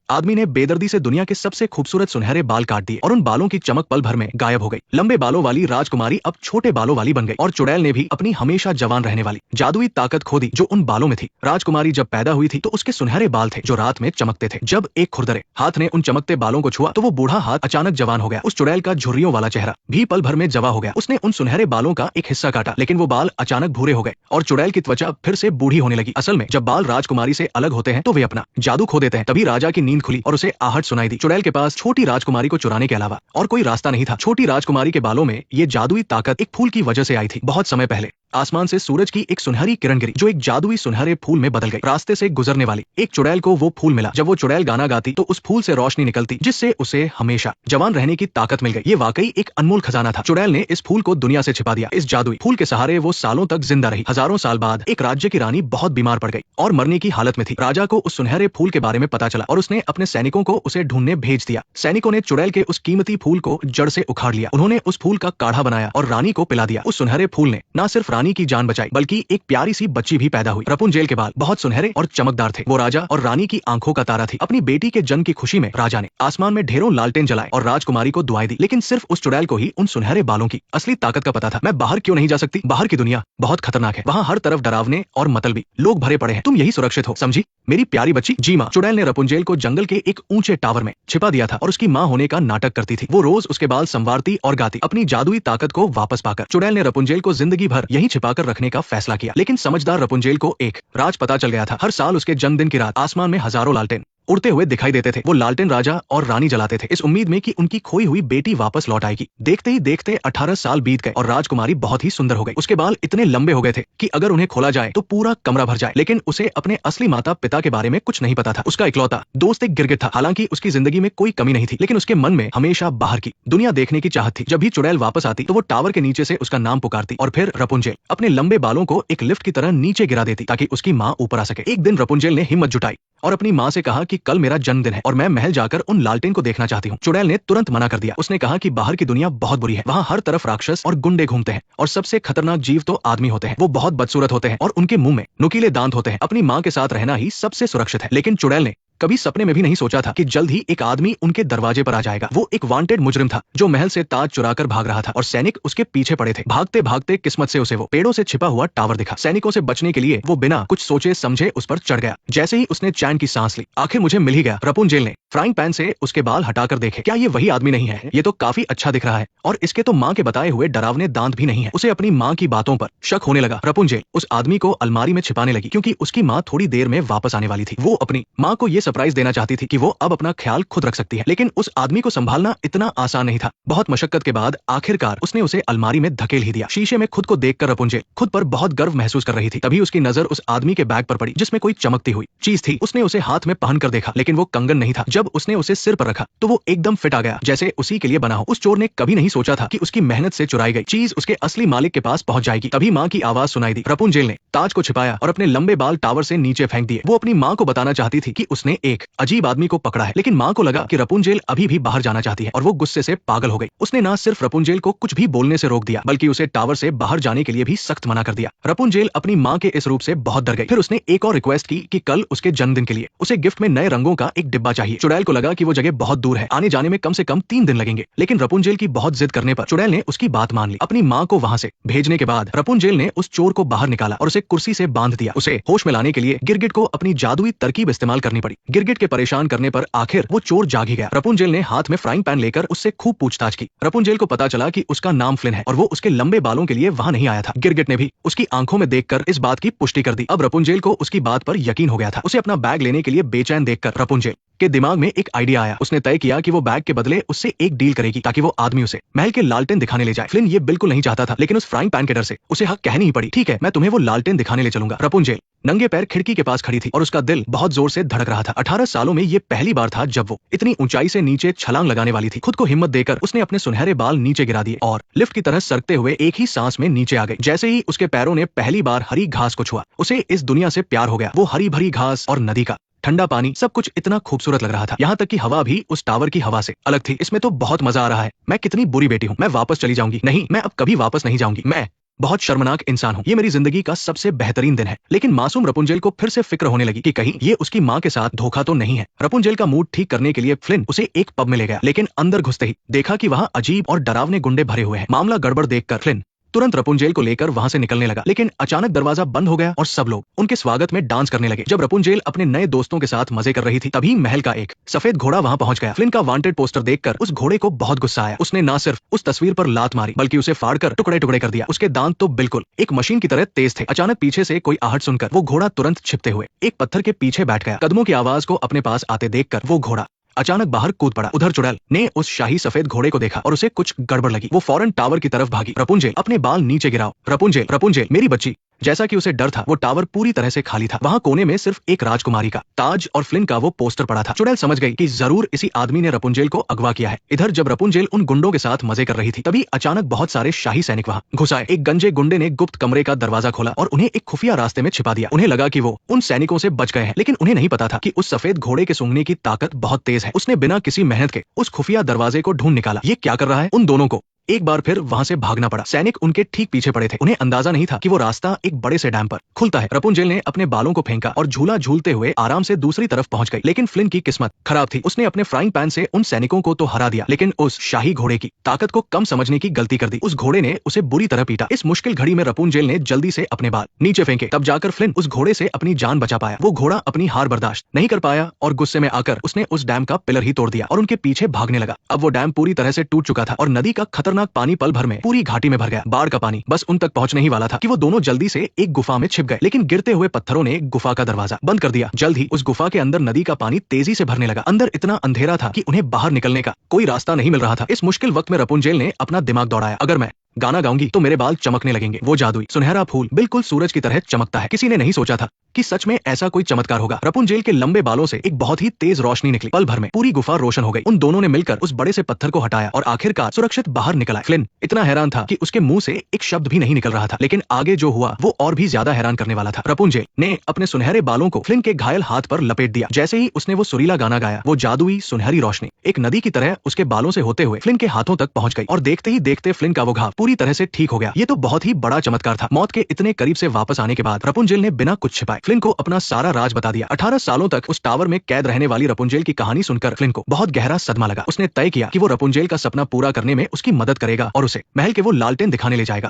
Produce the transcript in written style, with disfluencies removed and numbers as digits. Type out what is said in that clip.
आदमी ने बेदर्दी से दुनिया के सबसे खूबसूरत सुनहरे बाल काट दिए और उन बालों की चमक पल भर में गायब हो गई। लंबे बालों वाली राजकुमारी अब छोटे बालों वाली बन गई और चुड़ैल ने भी अपनी हमेशा जवान रहने वाली जादुई ताकत खो दी जो उन बालों में थी। राजकुमारी जब पैदा हुई थी तो उसके सुनहरे बाल थे जो रात में चमकते थे। जब एक खुरदरे हाथ ने उन चमकते बालों को छुआ तो वो बूढ़ा हाथ अचानक जवान हो गया। उस चुड़ैल का झुर्रियों वाला चेहरा भी पल भर में जवा हो गया। उसने उन सुनहरे बालों का एक हिस्सा काटा लेकिन वो बाल अचानक भूरे हो गए और चुड़ैल की त्वचा फिर से बूढ़ी होने लगी। असल में जब बाल राजकुमारी से अलग होते हैं तो वे अपना जादू खो देते हैं। तभी राजा की नींद खुली और उसे आहट सुनाई दी। चुड़ैल के पास छोटी राजकुमारी को चुराने के अलावा और कोई रास्ता नहीं था। छोटी राजकुमारी के बालों में ये जादुई ताकत एक फूल की वजह से आई थी। बहुत समय पहले आसमान से सूरज की एक सुनहरी किरण गिरी जो एक जादुई सुनहरे फूल में बदल गई। रास्ते से गुजरने वाली एक चुड़ैल को वो फूल मिला। जब वो चुड़ैल गाना गाती तो उस फूल से रोशनी निकलती जिससे उसे हमेशा जवान रहने की ताकत मिल गई। ये वाकई एक अनमोल खजाना था। चुड़ैल ने इस फूल को दुनिया से छिपा दिया। इस जादुई फूल के सहारे वो सालों तक जिंदा रही। हजारों साल बाद एक राज्य की रानी बहुत बीमार पड़ गई और मरने की हालत में थी। राजा को उस सुनहरे फूल के बारे में पता चला और उसने अपने सैनिकों को उसे ढूंढने भेज दिया। सैनिकों ने चुड़ैल के उस कीमती फूल को जड़ से उखाड़ लिया। उन्होंने उस फूल का काढ़ा बनाया और रानी को पिला दिया। उस सुनहरे फूल ने न सिर्फ रानी की जान बचाई बल्कि एक प्यारी सी बच्ची भी पैदा हुई। रपुंजेल के बाल बहुत सुनहरे और चमकदार थे। वो राजा और रानी की आंखों का तारा थी। अपनी बेटी के जन्म की खुशी में राजा ने आसमान में ढेरों लालटेन जलाए और राजकुमारी को दुआएं दी। लेकिन सिर्फ उस चुड़ैल को ही उन सुनहरे बालों की असली ताकत का पता था। मैं बाहर क्यों नहीं जा सकती? बाहर की दुनिया बहुत खतरनाक है। वहाँ हर तरफ डरावने और मतलबी लोग भरे पड़े हैं। तुम यही सुरक्षित हो, समझी मेरी प्यारी बच्ची? जी माँ। चुड़ैल ने रपुंजेल को जंगल के एक ऊंचे टावर में छिपा दिया था और उसकी माँ होने का नाटक करती थी। वो रोज उसके बाल संवारती और गाती। अपनी जादुई ताकत को वापस पाकर चुड़ैल ने रपुंजेल को जिंदगी भर यहीं छिपाकर रखने का फैसला किया। लेकिन समझदार रपुंजेल को एक राज पता चल गया था। हर साल उसके जन्मदिन की रात आसमान में हजारों लालटेन उड़ते हुए दिखाई देते थे। वो लालटेन राजा और रानी जलाते थे इस उम्मीद में कि उनकी खोई हुई बेटी वापस लौट आएगी। देखते ही देखते 18 साल बीत गए और राजकुमारी बहुत ही सुंदर हो गई। उसके बाल इतने लंबे हो गए थे कि अगर उन्हें खोला जाए तो पूरा कमरा भर जाए। लेकिन उसे अपने असली माता पिता के बारे में कुछ नहीं पता था। उसका इकलौता दोस्त एक गिरगिट था। हालांकि उसकी जिंदगी में कोई कमी नहीं थी लेकिन उसके मन में हमेशा बाहर की दुनिया देखने की चाहत थी। जब भी चुड़ैल वापस आती तो वो टावर के नीचे से उसका नाम पुकारती और फिर रपुंजेल अपने लंबे बालों को एक लिफ्ट की तरह नीचे गिरा देती ताकि उसकी माँ ऊपर आ सके। एक दिन रपुंजेल ने हिम्मत जुटाई और अपनी माँ से कहा कि कल मेरा जन्मदिन है और मैं महल जाकर उन लालटेन को देखना चाहती हूँ। चुड़ैल ने तुरंत मना कर दिया। उसने कहा कि बाहर की दुनिया बहुत बुरी है। वहाँ हर तरफ राक्षस और गुंडे घूमते हैं और सबसे खतरनाक जीव तो आदमी होते हैं। वो बहुत बदसूरत होते हैं और उनके मुंह में नुकीले दांत होते हैं। अपनी माँ के साथ रहना ही सबसे सुरक्षित है। लेकिन चुड़ैल ने कभी सपने में भी नहीं सोचा था कि जल्द ही एक आदमी उनके दरवाजे पर आ जाएगा। वो एक वांटेड मुजरिम था जो महल से ताज चुराकर भाग रहा था और सैनिक उसके पीछे पड़े थे। भागते भागते किस्मत से उसे वो पेड़ों से छिपा हुआ टावर दिखा। सैनिकों से बचने के लिए वो बिना कुछ सोचे समझे उस पर चढ़ गया। जैसे ही उसने चैन की सांस ली, आखिर मुझे मिल ही गया। रपुंजेल ने फ्राइंग पैन से उसके बाल हटाकर देखे। क्या ये वही आदमी नहीं है? ये तो काफी अच्छा दिख रहा है और इसके तो माँ के बताए हुए डरावने दांत भी नहीं है। उसे अपनी माँ की बातों पर शक होने लगा। रपुंजेल उस आदमी को अलमारी में छिपाने लगी क्योंकि उसकी माँ थोड़ी देर में वापस आने वाली थी। वो अपनी माँ को ये सरप्राइज देना चाहती थी कि वो अब अपना ख्याल खुद रख सकती है। लेकिन उस आदमी को संभालना इतना आसान नहीं था। बहुत मशक्कत के बाद आखिरकार उसने उसे अलमारी में धकेल ही दिया। शीशे में खुद को देखकर रपुंजेल खुद पर बहुत गर्व महसूस कर रही थी। तभी उसकी नजर उस आदमी के बैग पर पड़ी जिसमें कोई चमकती हुई चीज थी। उसने उसे हाथ में पहन कर देखा लेकिन वो कंगन नहीं था। जब उसने उसे सिर पर रखा तो वो एकदम फिट आ गया जैसे उसी के लिए बना हो। उस चोर ने कभी नहीं सोचा था कि उसकी मेहनत से चुराई गई चीज उसके असली मालिक के पास पहुंच जाएगी। तभी माँ की आवाज सुनाई दी। रपुंजेल ने ताज को छिपाया और अपने लंबे बाल टावर से नीचे फेंक दिए। वो अपनी माँ को बताना चाहती थी कि उसने एक अजीब आदमी को पकड़ा है। लेकिन माँ को लगा कि रपुंजेल अभी भी बाहर जाना चाहती है और वो गुस्से से पागल हो गई। उसने ना सिर्फ रपुंजेल को कुछ भी बोलने से रोक दिया बल्कि उसे टावर से बाहर जाने के लिए भी सख्त मना कर दिया। रपुंजेल अपनी माँ के इस रूप से बहुत डर गई। फिर उसने एक और रिक्वेस्ट की कि कल उसके जन्मदिन के लिए उसे गिफ्ट में नए रंगों का एक डिब्बा चाहिए। चुड़ैल को लगा कि वो जगह बहुत दूर है, आने जाने में कम से कम 3 दिन लगेंगे। लेकिन रपुंजेल की बहुत जिद करने पर चुड़ैल ने उसकी बात मान ली। अपनी माँ को वहाँ से भेजने के बाद रपुंजेल ने उस चोर को बाहर निकाला और उसे कुर्सी से बांध दिया। उसे होश में लाने के लिए गिरगिट को अपनी जादुई तरकीब इस्तेमाल करनी पड़ी। गिरगिट के परेशान करने पर आखिर वो चोर जाग ही गया। रपुंजेल ने हाथ में फ्राइंग पैन लेकर उससे खूब पूछताछ की। रपुंजेल को पता चला कि उसका नाम फ्लिन है और वो उसके लंबे बालों के लिए वहाँ नहीं आया था। गिरगिट ने भी उसकी आंखों में देखकर इस बात की पुष्टि कर दी। अब रपुंजेल को उसकी बात पर यकीन हो गया था। उसे अपना बैग लेने के लिए बेचैन देखकर रपुंजेल के दिमाग में एक आइडिया आया। उसने तय किया कि वो बैग के बदले उससे एक डील करेगी ताकि वो आदमी उसे महल के लालटेन दिखाने ले जाए। फ्लिन ये बिल्कुल नहीं चाहता था लेकिन उस फ्राइंग पैन के डर से उसे हक कहनी ही पड़ी। ठीक है, मैं तुम्हें वो लालटेन दिखाने ले चलूंगा। रपुंजेल नंगे पैर खिड़की के पास खड़ी थी और उसका दिल बहुत जोर से धड़क रहा था। 18 सालों में ये पहली बार था जब वो इतनी ऊंचाई से नीचे छलांग लगाने वाली थी। खुद को हिम्मत देकर उसने अपने सुनहरे बाल नीचे गिरा दिए और लिफ्ट की तरह सरकते हुए एक ही सांस में नीचे आ गई। जैसे ही उसके पैरों ने पहली बार हरी घास को छुआ उसे इस दुनिया से प्यार हो गया। वो हरी भरी घास और नदी का ठंडा पानी सब कुछ इतना खूबसूरत लग रहा था। यहाँ तक कि हवा भी उस टावर की हवा से अलग थी। इसमें तो बहुत मजा आ रहा है। मैं कितनी बुरी बेटी हूँ। मैं वापस चली जाऊंगी। नहीं, मैं अब कभी वापस नहीं जाऊंगी। मैं बहुत शर्मनाक इंसान हूँ, ये मेरी जिंदगी का सबसे बेहतरीन दिन है। लेकिन मासूम रपुंजेल को फिर से फिक्र होने लगी कि कहीं ये उसकी माँ के साथ धोखा तो नहीं है। रपुंजेल का मूड ठीक करने के लिए फ्लिन उसे एक पब में ले गया, लेकिन अंदर घुसते ही देखा कि वहाँ अजीब और डरावने गुंडे भरे हुए हैं। मामला गड़बड़ देखकर फ्लिन तुरंत रपुंजेल को लेकर वहां से निकलने लगा, लेकिन अचानक दरवाजा बंद हो गया और सब लोग उनके स्वागत में डांस करने लगे। जब रपुंजेल अपने नए दोस्तों के साथ मजे कर रही थी, तभी महल का एक सफेद घोड़ा वहां पहुंच गया। फ्लिन का वांटेड पोस्टर देखकर उस घोड़े को बहुत गुस्सा आया। उसने न सिर्फ उस तस्वीर पर लात मारी, बल्कि उसे फाड़कर टुकड़े टुकड़े कर दिया। उसके दांत तो बिल्कुल एक मशीन की तरह तेज थे। अचानक पीछे से कोई आहट सुनकर वो घोड़ा तुरंत छिपते हुए एक पत्थर के पीछे बैठ गया। कदमों की आवाज को अपने पास आते देखकर वो घोड़ा अचानक बाहर कूद पड़ा। उधर चुड़ैल ने उस शाही सफेद घोड़े को देखा और उसे कुछ गड़बड़ लगी। वो फौरन टावर की तरफ भागी। रपुंजेल, अपने बाल नीचे गिराओ। रपुंजेल, रपुंजेल, मेरी बच्ची। जैसा कि उसे डर था, वो टावर पूरी तरह से खाली था। वहां कोने में सिर्फ एक राजकुमारी का ताज और फ्लिन का वो पोस्टर पड़ा था। चुड़ैल समझ गई कि जरूर इसी आदमी ने रपुंजेल को अगवा किया है। इधर जब रपुंजेल उन गुंडों के साथ मजे कर रही थी, तभी अचानक बहुत सारे शाही सैनिक वहां घुस आए। एक गंजे गुंडे ने गुप्त कमरे का दरवाजा खोला और उन्हें एक खुफिया रास्ते में छिपा दिया। उन्हें लगा कि वो उन सैनिकों से बच गए हैं, लेकिन उन्हें नहीं पता था कि उस सफेद घोड़े के सूंघने की ताकत बहुत तेज है। उसने बिना किसी मेहनत के उस खुफिया दरवाजे को ढूंढ निकाला। ये क्या कर रहा है? उन दोनों को एक बार फिर वहां से भागना पड़ा। सैनिक उनके ठीक पीछे पड़े थे। उन्हें अंदाजा नहीं था कि वो रास्ता एक बड़े से डैम पर खुलता है। रपुंजेल ने अपने बालों को फेंका और झूला झूलते हुए आराम से दूसरी तरफ पहुंच गई। लेकिन फ्लिन की किस्मत खराब थी। उसने अपने फ्राइंग पैन से उन सैनिकों को तो हरा दिया, लेकिन उस शाही घोड़े की ताकत को कम समझने की गलती कर दी। उस घोड़े ने उसे बुरी तरह पीटा। इस मुश्किल घड़ी में रपुंजेल ने जल्दी से अपने बाल नीचे फेंके। तब जाकर फ्लिन उस घोड़े से अपनी जान बचा पाया। वो घोड़ा अपनी हार बर्दाश्त नहीं कर पाया और गुस्से में आकर उसने उस डैम का पिलर ही तोड़ दिया और उनके पीछे भागने लगा। अब वो डैम पूरी तरह से टूट चुका था और नदी का खतरनाक पानी पल भर में पूरी घाटी में भर गया। बाढ़ का पानी बस उन तक पहुंचने ही वाला था कि वो दोनों जल्दी से एक गुफा में छिप गए, लेकिन गिरते हुए पत्थरों ने गुफा का दरवाजा बंद कर दिया। जल्द ही उस गुफा के अंदर नदी का पानी तेजी से भरने लगा। अंदर इतना अंधेरा था कि उन्हें बाहर निकलने का कोई रास्ता नहीं मिल रहा था। इस मुश्किल वक्त में रपुंजेल ने अपना दिमाग दौड़ाया। अगर मैं गाना गाऊंगी तो मेरे बाल चमकने लगेंगे। वो जादुई सुनहरा फूल बिल्कुल सूरज की तरह चमकता है। किसी ने नहीं सोचा था कि सच में ऐसा कोई चमत्कार होगा। रपुंजेल के लंबे बालों से एक बहुत ही तेज रोशनी निकली। पल भर में पूरी गुफा रोशन हो गई। उन दोनों ने मिलकर उस बड़े से पत्थर को हटाया और आखिरकार सुरक्षित बाहर निकल आए। फ्लिन इतना हैरान था कि उसके मुंह से एक शब्द भी नहीं निकल रहा था, लेकिन आगे जो हुआ वो और भी ज्यादा हैरान करने वाला था। रपुंजेल ने अपने सुनहरे बालों को फ्लिन के घायल हाथ पर लपेट दिया। जैसे ही उसने वो सुरीला गाना गाया, वो जादुई सुनहरी रोशनी एक नदी की तरह उसके बालों से होते हुए फ्लिन के हाथों तक पहुंच गई और देखते ही देखते फ्लिन का वो घाव पूरी तरह से ठीक हो गया। ये तो बहुत ही बड़ा चमत्कार था। मौत के इतने करीब से वापस आने के बाद रपुंजेल ने बिना कुछ छिपाए फ्लिन को अपना सारा राज बता दिया। 18 सालों तक उस टावर में कैद रहने वाली रपुंजेल की कहानी सुनकर फ्लिन को बहुत गहरा सदमा लगा। उसने तय किया कि वो रपुंजेल का सपना पूरा करने में उसकी मदद करेगा और उसे महल के वो लालटेन दिखाने ले जाएगा।